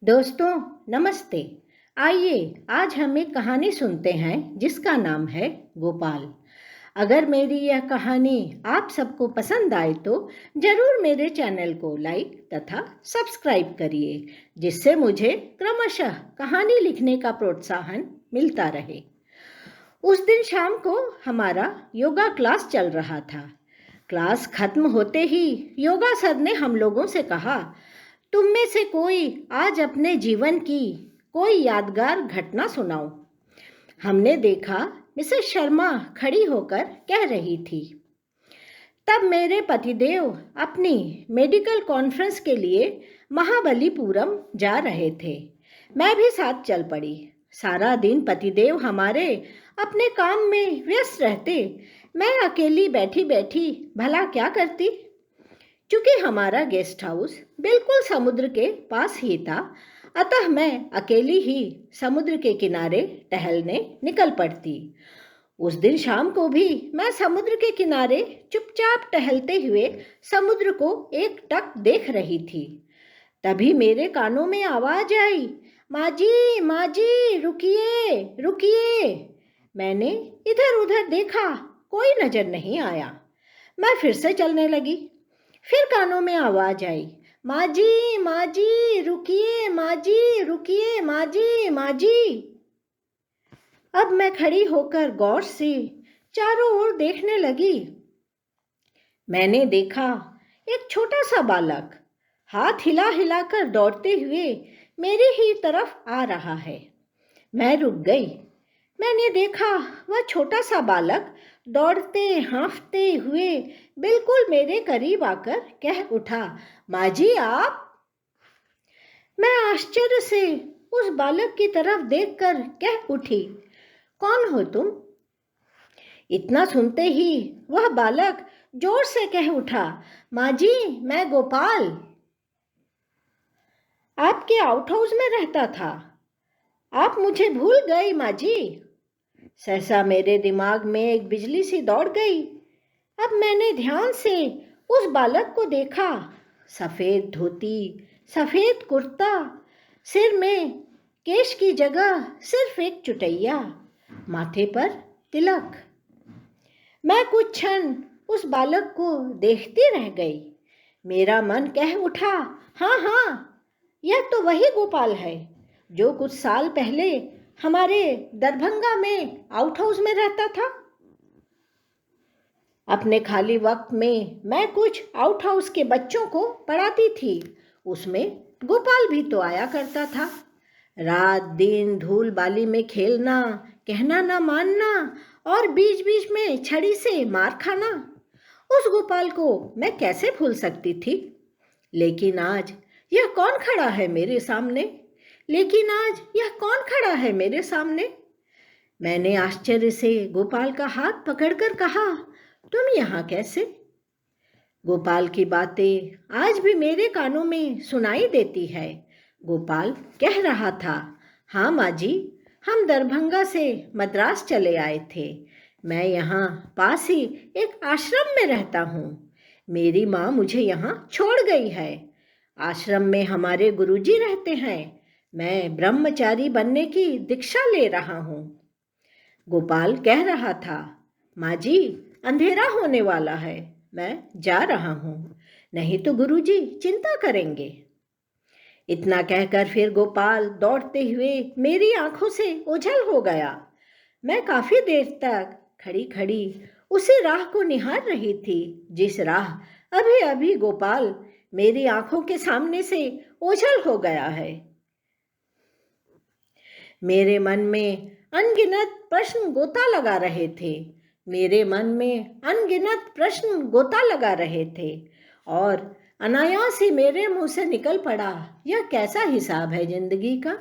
दोस्तों नमस्ते। आइए आज हम एक कहानी सुनते हैं जिसका नाम है गोपाल। अगर मेरी यह कहानी आप सबको पसंद आए तो जरूर मेरे चैनल को लाइक तथा सब्सक्राइब करिए, जिससे मुझे क्रमशः कहानी लिखने का प्रोत्साहन मिलता रहे। उस दिन शाम को हमारा योगा क्लास चल रहा था। क्लास खत्म होते ही योगा सर ने हम लोगों से कहा, तुम में से कोई आज अपने जीवन की कोई यादगार घटना सुनाओ। हमने देखा मिसेस शर्मा खड़ी होकर कह रही थी। तब मेरे पतिदेव अपनी मेडिकल कॉन्फ्रेंस के लिए महाबलीपुरम जा रहे थे। मैं भी साथ चल पड़ी। सारा दिन पतिदेव हमारे अपने काम में व्यस्त रहते। मैं अकेली बैठी बैठी भला क्या करती। क्योंकि हमारा गेस्ट हाउस बिल्कुल समुद्र के पास ही था, अतः मैं अकेली ही समुद्र के किनारे टहलने निकल पड़ती। उस दिन शाम को भी मैं समुद्र के किनारे चुपचाप टहलते हुए समुद्र को एकटक देख रही थी। तभी मेरे कानों में आवाज आई, माँ जी रुकिए रुकिए। मैंने इधर उधर देखा, कोई नजर नहीं आया। मैं फिर से चलने लगी। फिर कानों में आवाज आई, माँ जी रुकिए, माँ जी रुकिए, माँ जी। अब मैं खड़ी होकर गौर से चारों ओर देखने लगी। मैंने देखा एक छोटा सा बालक हाथ हिला हिलाकर दौड़ते हुए मेरी ही तरफ आ रहा है। मैं रुक गई। मैंने देखा वह छोटा सा बालक दौड़ते हाँफते हुए बिल्कुल मेरे करीब आकर कह उठा, माँ जी आप। मैं आश्चर्य से उस बालक की तरफ देखकर कह उठी, कौन हो तुम? इतना सुनते ही वह बालक जोर से कह उठा, माँ जी मैं गोपाल आपके आउट हाउस में रहता था। आप मुझे भूल गई माँ जी। सहसा मेरे दिमाग में एक बिजली सी दौड़ गई। अब मैंने ध्यान से उस बालक को देखा। सफेद धोती, सफेद कुर्ता, सिर में केश की जगह सिर्फ एक चुटैया, माथे पर तिलक। मैं कुछ क्षण उस बालक को देखती रह गई। मेरा मन कह उठा, हाँ, यह तो वही गोपाल है जो कुछ साल पहले हमारे दरभंगा में आउट हाउस में रहता था। अपने खाली वक्त में मैं कुछ आउट हाउस के बच्चों को पढ़ाती थी। उसमें गोपाल भी तो आया करता था। रात दिन धूल बाली में खेलना, कहना ना मानना और बीच बीच में छड़ी से मार खाना, उस गोपाल को मैं कैसे भूल सकती थी। लेकिन आज यह कौन खड़ा है मेरे सामने? मैंने आश्चर्य से गोपाल का हाथ पकड़कर कहा, तुम यहाँ कैसे? गोपाल की बातें आज भी मेरे कानों में सुनाई देती है। गोपाल कह रहा था, हाँ माँ जी, हम दरभंगा से मद्रास चले आए थे। मैं यहाँ पास ही एक आश्रम में रहता हूँ। मेरी माँ मुझे यहाँ छोड़ गई है। आश्रम में हमारे गुरुजी रहते हैं। मैं ब्रह्मचारी बनने की दीक्षा ले रहा हूँ। गोपाल कह रहा था, माँ जी अंधेरा होने वाला है, मैं जा रहा हूँ, नहीं तो गुरुजी चिंता करेंगे। इतना कहकर फिर गोपाल दौड़ते हुए मेरी आंखों से ओझल हो गया। मैं काफी देर तक खड़ी खड़ी उसी राह को निहार रही थी जिस राह अभी अभी गोपाल मेरी आंखों के सामने से ओझल हो गया है। मेरे मन में अनगिनत प्रश्न गोता लगा रहे थे और अनायास ही मेरे मुंह से निकल पड़ा, यह कैसा हिसाब है जिंदगी का।